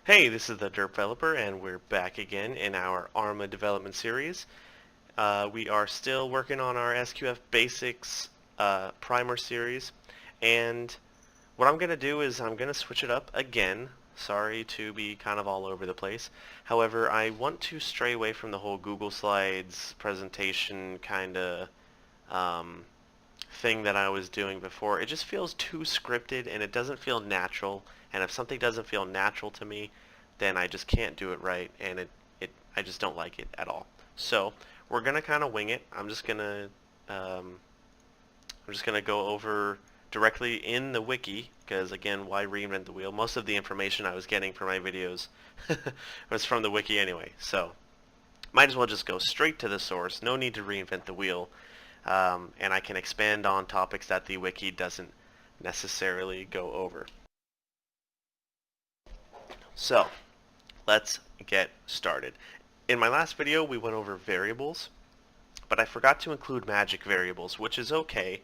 Hey, this is the Derpveloper, and we're back again in our Arma development series. We are still working on our SQF Basics primer series, and what I'm going to do is I'm going to switch it up again. Sorry to be kind of all over the place. However, I want to stray away from the whole Google Slides presentation kind of um, thing that I was doing before. It just feels too scripted and it doesn't feel natural. And if something doesn't feel natural to me, then I just can't do it right, and I just don't like it at all. So we're gonna kind of wing it. I'm just gonna go over directly in the wiki because again, why reinvent the wheel? Most of the information I was getting for my videos was from the wiki anyway. So might as well just go straight to the source. No need to reinvent the wheel. And I can expand on topics that the wiki doesn't necessarily go over. So let's get started. In my last video we went over variables, but I forgot to include magic variables, which is okay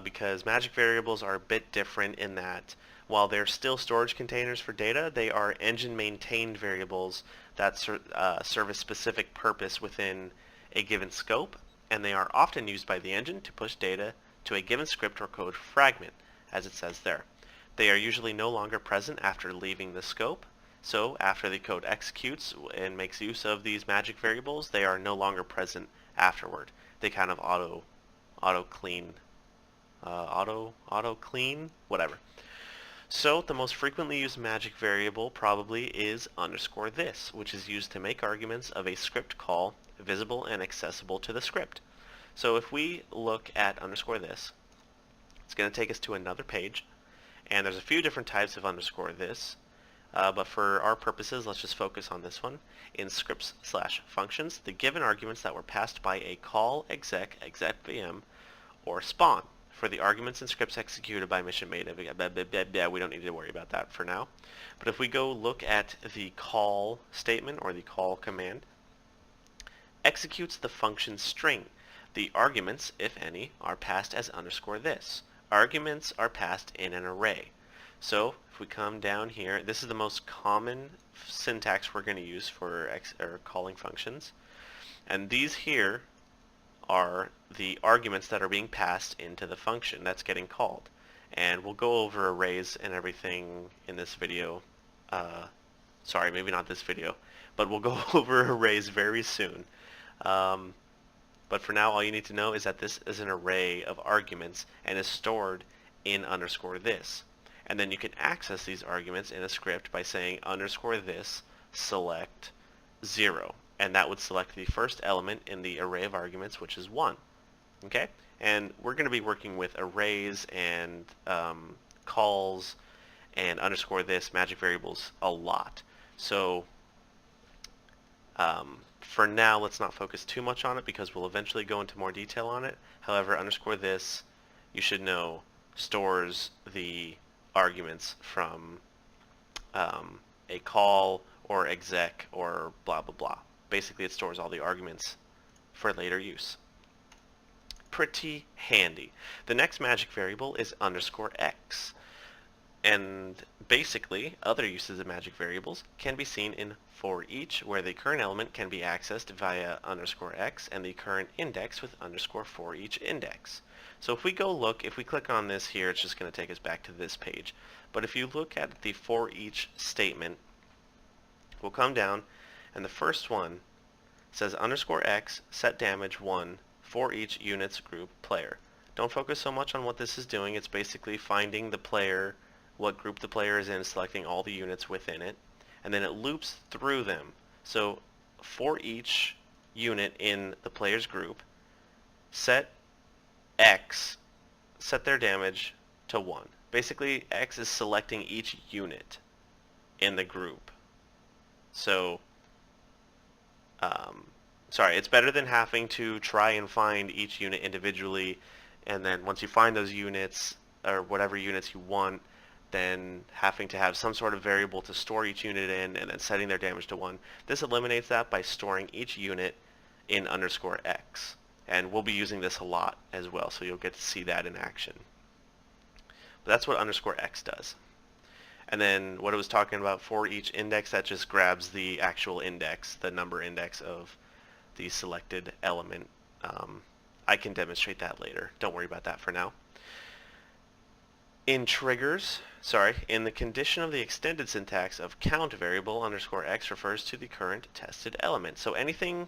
because magic variables are a bit different in that while they're still storage containers for data, they are engine maintained variables that serve a specific purpose within a given scope, and they are often used by the engine to push data to a given script or code fragment, as it says there. They are usually no longer present after leaving the scope, so after the code executes and makes use of these magic variables, they are no longer present afterward. They kind of auto clean, whatever. So the most frequently used magic variable probably is underscore this, which is used to make arguments of a script call visible and accessible to the script. So if we look at underscore this, it's going to take us to another page, and there's a few different types of underscore this, but for our purposes, let's just focus on this one. In scripts/functions, the given arguments that were passed by a call exec, exec_vm, or spawn. For the arguments in scripts executed by mission made, we don't need to worry about that for now. But if we go look at the call statement or the call command, executes the function string. The arguments, if any, are passed as underscore this. Arguments are passed in an array. So if we come down here, this is the most common syntax we're going to use for calling functions. And these here are the arguments that are being passed into the function that's getting called. And we'll go over arrays and everything in this video. Sorry, maybe not this video, but we'll go over arrays very soon. But for now, all you need to know is that this is an array of arguments and is stored in underscore this. And then you can access these arguments in a script by saying underscore this select 0. And that would select the first element in the array of arguments, which is 1. Okay? And we're going to be working with arrays and calls and underscore this magic variables a lot. So for now, let's not focus too much on it because we'll eventually go into more detail on it. However, underscore this, you should know, stores the arguments from a call or exec or blah blah blah. Basically, it stores all the arguments for later use. Pretty handy. The next magic variable is underscore x. And basically, other uses of magic variables can be seen in for each, where the current element can be accessed via underscore x and the current index with underscore for each index. So if we go look, if we click on this here, it's just going to take us back to this page. But if you look at the for each statement, we'll come down, and the first one says underscore x set damage 1 for each units group player. Don't focus so much on what this is doing. It's basically finding the player, what group the player is in, selecting all the units within it, and then it loops through them. So for each unit in the player's group, set x, set their damage to 1. Basically, x is selecting each unit in the group. So, sorry, it's better than having to try and find each unit individually, and then once you find those units, or whatever units you want, then having to have some sort of variable to store each unit in and then setting their damage to 1. This eliminates that by storing each unit in underscore x. And we'll be using this a lot as well, so you'll get to see that in action. But that's what underscore x does. And then what it was talking about for each index, that just grabs the actual index, the number index of the selected element. I can demonstrate that later. Don't worry about that for now. In the condition of the extended syntax of count variable underscore x refers to the current tested element. So anything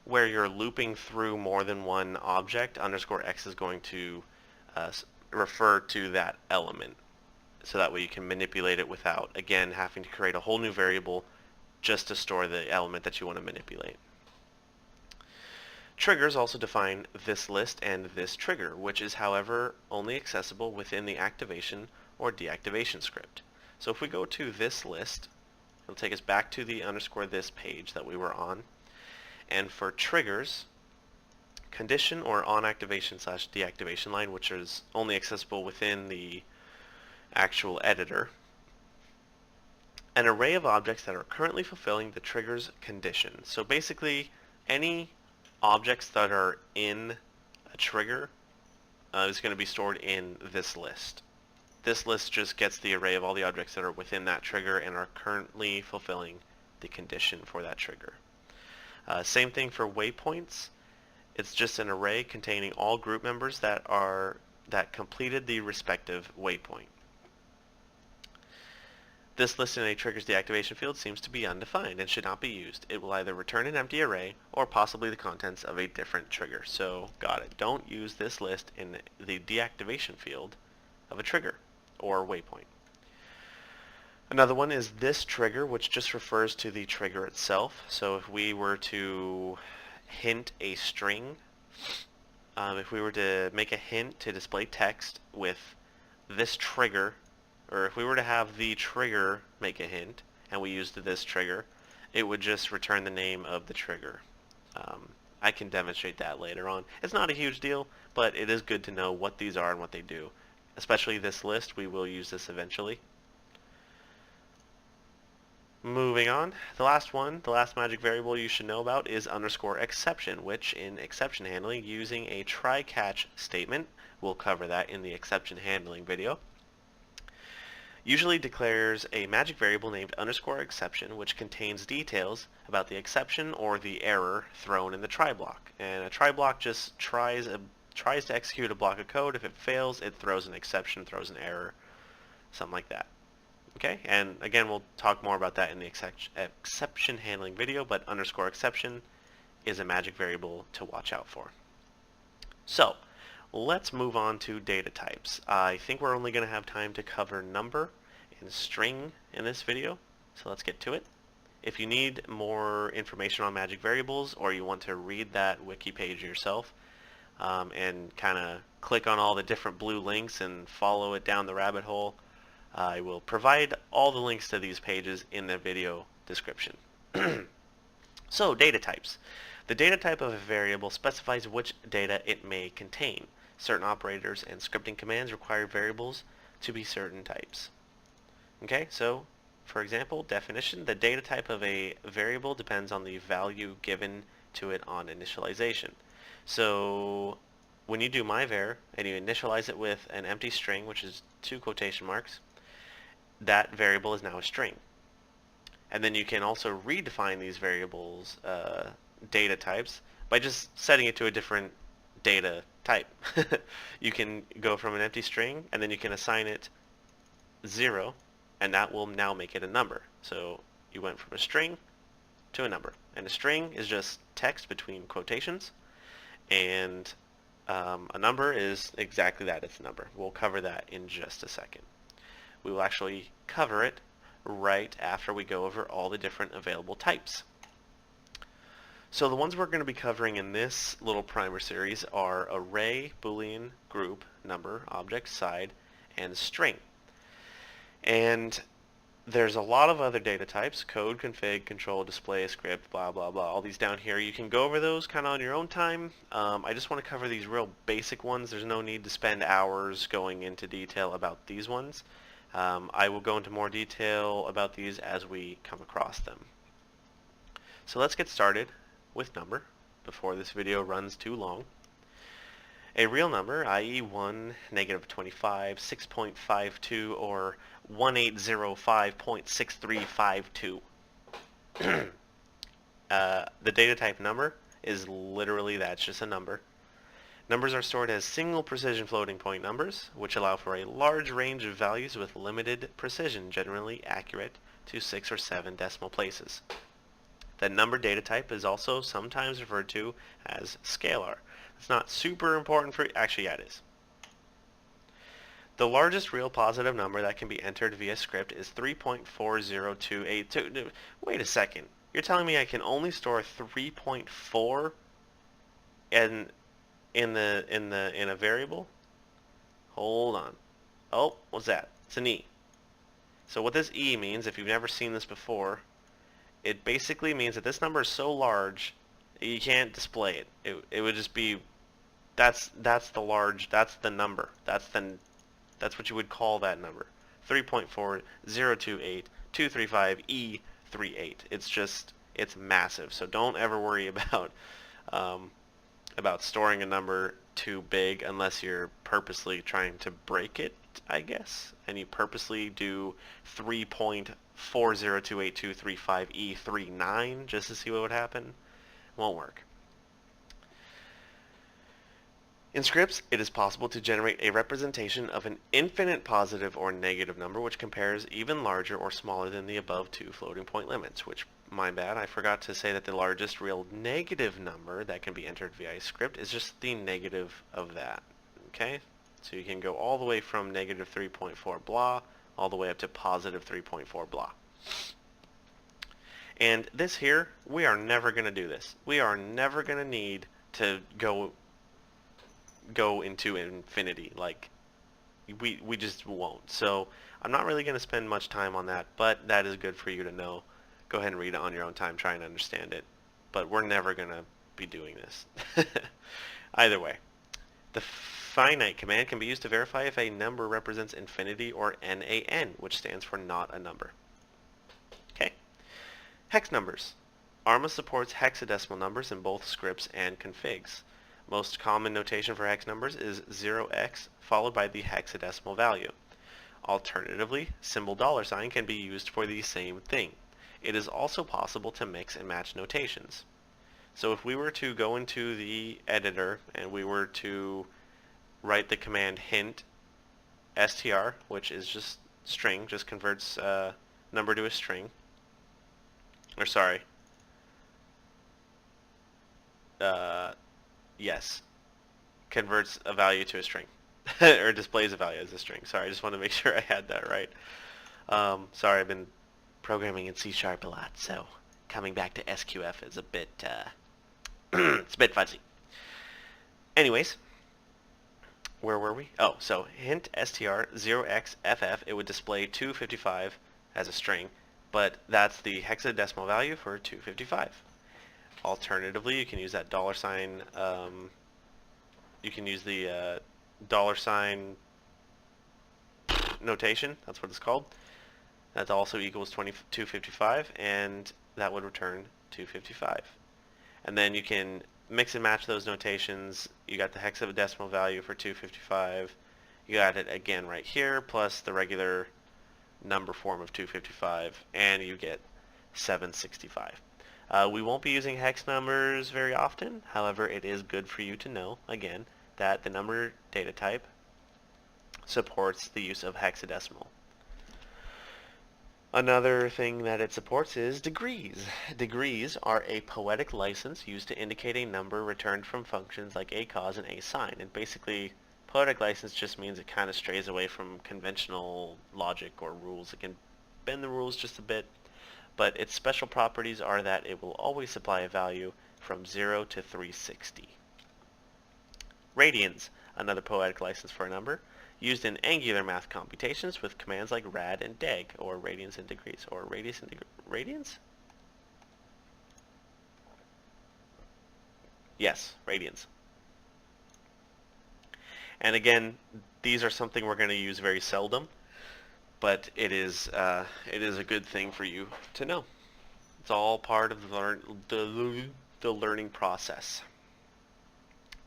where you're looping through more than one object, underscore x is going to refer to that element. So that way you can manipulate it without, again, having to create a whole new variable just to store the element that you want to manipulate. Triggers also define this list and this trigger, which is, however, only accessible within the activation or deactivation script. So if we go to this list, it'll take us back to the underscore this page that we were on. And for triggers, condition or on activation / deactivation line, which is only accessible within the actual editor, an array of objects that are currently fulfilling the trigger's condition. So basically, any objects that are in a trigger is going to be stored in this list. This list just gets the array of all the objects that are within that trigger and are currently fulfilling the condition for that trigger. Same thing for waypoints. It's just an array containing all group members that completed the respective waypoint. This list in a trigger's deactivation field seems to be undefined and should not be used. It will either return an empty array or possibly the contents of a different trigger. So, got it. Don't use this list in the deactivation field of a trigger or waypoint. Another one is this trigger, which just refers to the trigger itself. So if we were to hint a string, if we were to make a hint to display text with this trigger, or if we were to have the trigger make a hint and we used this trigger, it would just return the name of the trigger. I can demonstrate that later on. It's not a huge deal, but it is good to know what these are and what they do. Especially this list, we will use this eventually. Moving on, the last magic variable you should know about is underscore exception, which in exception handling using a try-catch statement, we'll cover that in the exception handling video, usually declares a magic variable named underscore exception, which contains details about the exception or the error thrown in the try block. And a try block just tries to execute a block of code. If it fails, it throws an exception, throws an error, something like that. Okay, and again, we'll talk more about that in the exception handling video, but underscore exception is a magic variable to watch out for. So, let's move on to data types. I think we're only going to have time to cover number and string in this video, so let's get to it. If you need more information on magic variables, or you want to read that wiki page yourself and kind of click on all the different blue links and follow it down the rabbit hole, I will provide all the links to these pages in the video description. So, data types. The data type of a variable specifies which data it may contain. Certain operators and scripting commands require variables to be certain types. Okay, so for example, definition, the data type of a variable depends on the value given to it on initialization. So when you do myvar and you initialize it with an empty string, which is 2 quotation marks, that variable is now a string. And then you can also redefine these variables data types by just setting it to a different data type. You can go from an empty string and then you can assign it 0, and that will now make it a number. So you went from a string to a number, and a string is just text between quotations, and a number is exactly that, it's a number. We'll cover that in just a second. We will actually cover it right after we go over all the different available types. So the ones we're going to be covering in this little primer series are array, boolean, group, number, object, side, and string. And there's a lot of other data types: code, config, control, display, script, blah blah blah, all these down here. You can go over those kind of on your own time. I just want to cover these real basic ones. There's no need to spend hours going into detail about these ones. I will go into more detail about these as we come across them. So let's get started with number before this video runs too long. A real number, i.e. 1, negative 25, 6.52, or 1805.6352. The data type number is literally that's just a number. Numbers are stored as single precision floating point numbers, which allow for a large range of values with limited precision, generally accurate to 6 or 7 decimal places. The number data type is also sometimes referred to as scalar. It's not super important for, actually yeah it is. The largest real positive number that can be entered via script is 3.40282. Wait a second. You're telling me I can only store 3.4 in a variable? Hold on. Oh, what's that? It's an E. So what this E means, if you've never seen this before, it basically means that this number is so large you can't display it. It would just be that's the large, that's the number. That's what you would call that number. 3.4028235E38. It's massive. So don't ever worry about storing a number too big unless you're purposely trying to break it, I guess. And you purposely do 3.4028235E39 just to see what would happen. Won't work. In scripts, it is possible to generate a representation of an infinite positive or negative number which compares even larger or smaller than the above two floating point limits, which, my bad, I forgot to say that the largest real negative number that can be entered via a script is just the negative of that. Okay? So you can go all the way from negative 3.4 blah all the way up to positive 3.4 blah. And this here, we are never going to do this. We are never going to need to go into infinity. Like, we just won't. So I'm not really going to spend much time on that, but that is good for you to know. Go ahead and read it on your own time, try and understand it. But we're never going to be doing this. Either way, the finite command can be used to verify if a number represents infinity or NaN, which stands for not a number. Okay. Hex numbers. Arma supports hexadecimal numbers in both scripts and configs. Most common notation for hex numbers is 0x followed by the hexadecimal value. Alternatively, symbol $sign can be used for the same thing. It is also possible to mix and match notations. So if we were to go into the editor and we were to write the command hint str, which is just string, just converts number to a string, or sorry, yes, converts a value to a string, or displays a value as a string. Sorry, I just want to make sure I had that right. Sorry, I've been programming in C# a lot, so coming back to SQF is a bit, it's a bit fuzzy. Anyways, where were we? Oh, so hint str 0xff, it would display 255 as a string, but that's the hexadecimal value for 255. Alternatively, you can use that $sign, you can use the $sign notation, that's what it's called. That also equals 255, and that would return 255. And then you can mix and match those notations. You got the hexadecimal value for 255. You got it again right here, plus the regular number form of 255, and you get 765. We won't be using hex numbers very often. However, it is good for you to know, again, that the number data type supports the use of hexadecimal. Another thing that it supports is degrees. Degrees are a poetic license used to indicate a number returned from functions like a cos and a sine. And basically, poetic license just means it kind of strays away from conventional logic or rules. It can bend the rules just a bit, but its special properties are that it will always supply a value from 0 to 360. Radians, another poetic license for a number, used in angular math computations with commands like rad and deg, or radians and degrees, or radius and radians? Yes, radians. And again, these are something we're going to use very seldom, but it is a good thing for you to know. It's all part of the learning process.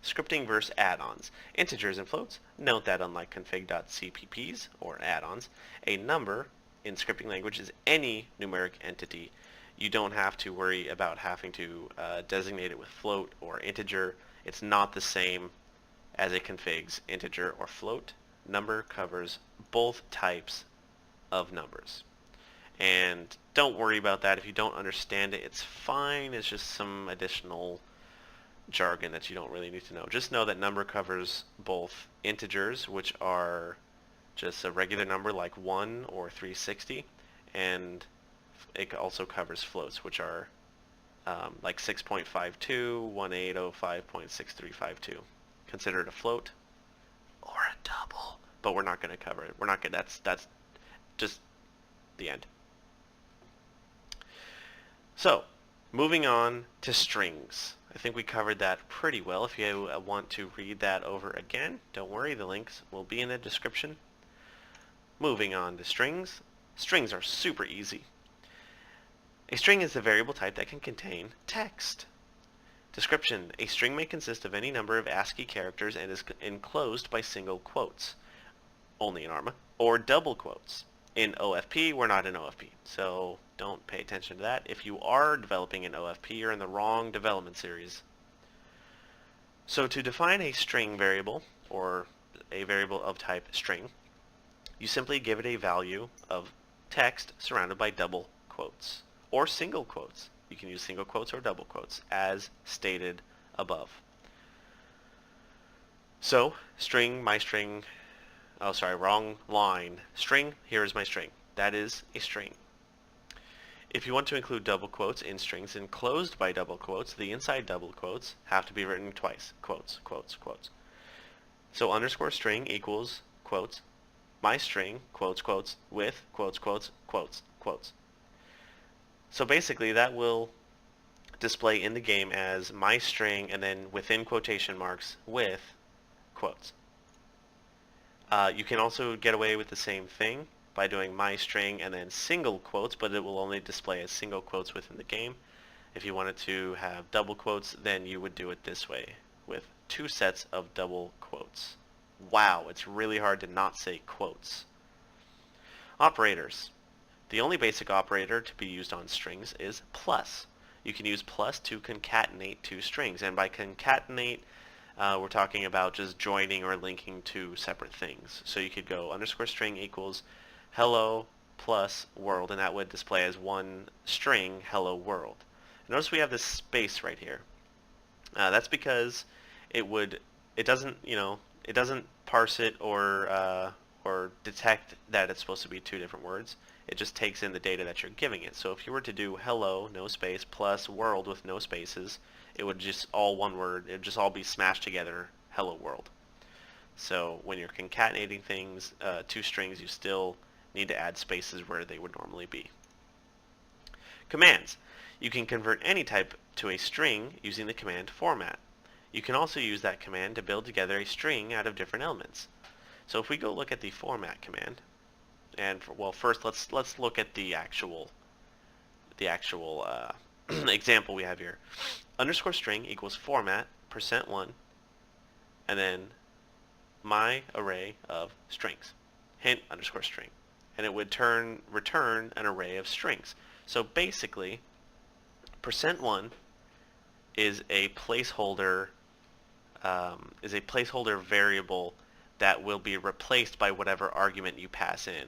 Scripting versus add-ons. Integers and floats. Note that unlike config.cpps, or add-ons, a number in scripting language is any numeric entity. You don't have to worry about having to designate it with float or integer. It's not the same as a config's integer or float. Number covers both types of numbers. And don't worry about that. If you don't understand it, it's fine. It's just some additional jargon that you don't really need to know. Just know that number covers both integers, which are just a regular number like 1 or 360, and it also covers floats, which are like 6.52, 1805.6352. Consider it a float or a double, but we're not going to cover it. We're not going. That's just the end. So, moving on to strings. I think we covered that pretty well. If you want to read that over again, don't worry, the links will be in the description. Moving on to strings. Strings are super easy. A string is a variable type that can contain text. Description. A string may consist of any number of ASCII characters and is enclosed by single quotes, only in Arma, or double quotes. In OFP, we're not in OFP, so don't pay attention to that. If you are developing an OFP, you're in the wrong development series. So to define a string variable, or a variable of type string, you simply give it a value of text surrounded by double quotes, or single quotes. You can use single quotes or double quotes, as stated above. So, string, my string, oh sorry, wrong line. String, here is my string. That is a string. If you want to include double quotes in strings enclosed by double quotes, the inside double quotes have to be written twice. Quotes, quotes, quotes. So underscore string equals quotes, my string, quotes, quotes, with, quotes, quotes, quotes, quotes. So basically that will display in the game as my string and then within quotation marks with quotes. You can also get away with the same thing by doing my string and then single quotes, but it will only display as single quotes within the game. If you wanted to have double quotes, then you would do it this way with two sets of double quotes. Wow, it's really hard to not say quotes. Operators. The only basic operator to be used on strings is plus. You can use plus to concatenate two strings, and by concatenate, we're talking about just joining or linking two separate things. So you could go underscore string equals hello plus world, and that would display as one string hello world. Notice we have this space right here. That's because it doesn't parse it or detect that it's supposed to be two different words. It just takes in the data that you're giving it. So if you were to do hello, no space, plus world with no spaces, it would just all one word. It would just all be smashed together, hello world. So when you're concatenating things, two strings, you still need to add spaces where they would normally be. Commands. You can convert any type to a string using the command format. You can also use that command to build together a string out of different elements. So if we go look at the format command, and well, first let's look at the actual example we have here. Underscore string equals format %1, and then my array of strings. Hint underscore string, and it would return an array of strings. So basically, %1 is a placeholder variable that will be replaced by whatever argument you pass in.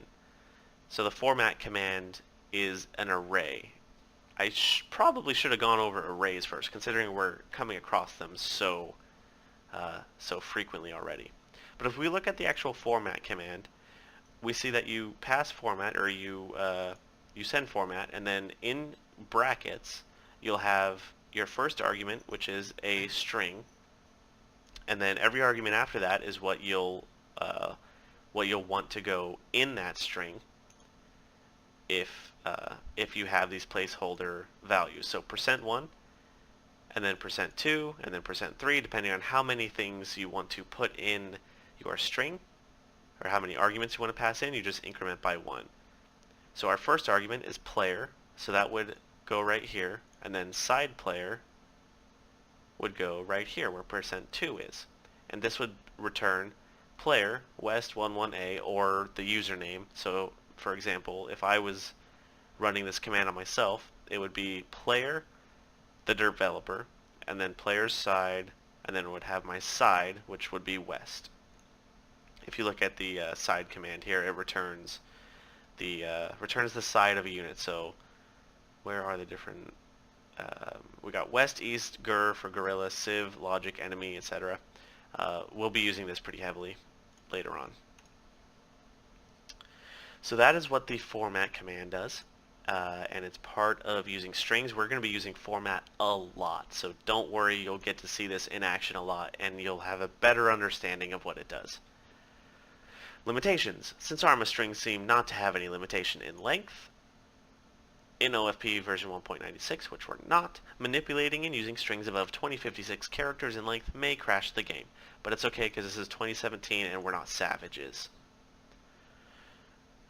So the format command is an array. I probably should have gone over arrays first, considering we're coming across them so frequently already. But if we look at the actual format command, we see that you pass format, or you send format, and then in brackets you'll have your first argument, which is a string, and then every argument after that is what you'll want to go in that string if you have these placeholder values. So %1, and then %2, and then %3, depending on how many things you want to put in your string, or how many arguments you want to pass in, you just increment by 1. So our first argument is player, so that would go right here, and then side player would go right here where %2 is. And this would return player west11a or the username. So for example, if I was running this command on myself, it would be player, the Derpveloper, and then player's side, and then it would have my side, which would be west. If you look at the side command here, it returns the side of a unit. So where are the different? We got west, east, gur for gorilla, civ, logic, enemy, etc. We'll be using this pretty heavily later on. So that is what the format command does. And it's part of using strings. We're going to be using format a lot, so don't worry, you'll get to see this in action a lot and you'll have a better understanding of what it does. Limitations. Since Arma strings seem not to have any limitation in length, in OFP version 1.96, which we're not, manipulating and using strings above 2056 characters in length may crash the game, but it's okay because this is 2017 and we're not savages.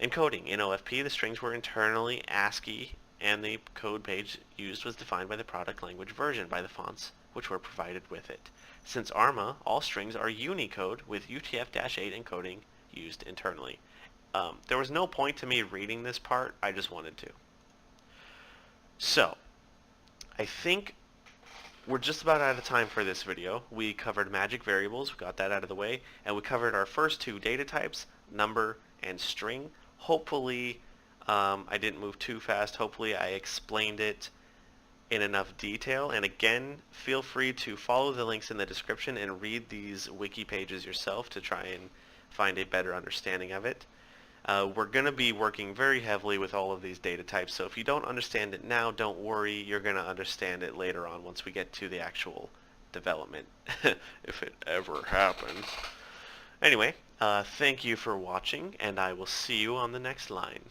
Encoding. In OFP, the strings were internally ASCII, and the code page used was defined by the product language version by the fonts which were provided with it. Since Arma, all strings are Unicode with UTF-8 encoding used internally. There was no point to me reading this part, I just wanted to. So, I think we're just about out of time for this video. We covered magic variables, we got that out of the way, and we covered our first two data types, number and string. Hopefully I didn't move too fast. Hopefully I explained it in enough detail. And again, feel free to follow the links in the description and read these wiki pages yourself to try and find a better understanding of it. We're going to be working very heavily with all of these data types, so if you don't understand it now, don't worry, you're going to understand it later on once we get to the actual development, if it ever happens. Anyway, thank you for watching, and I will see you on the next line.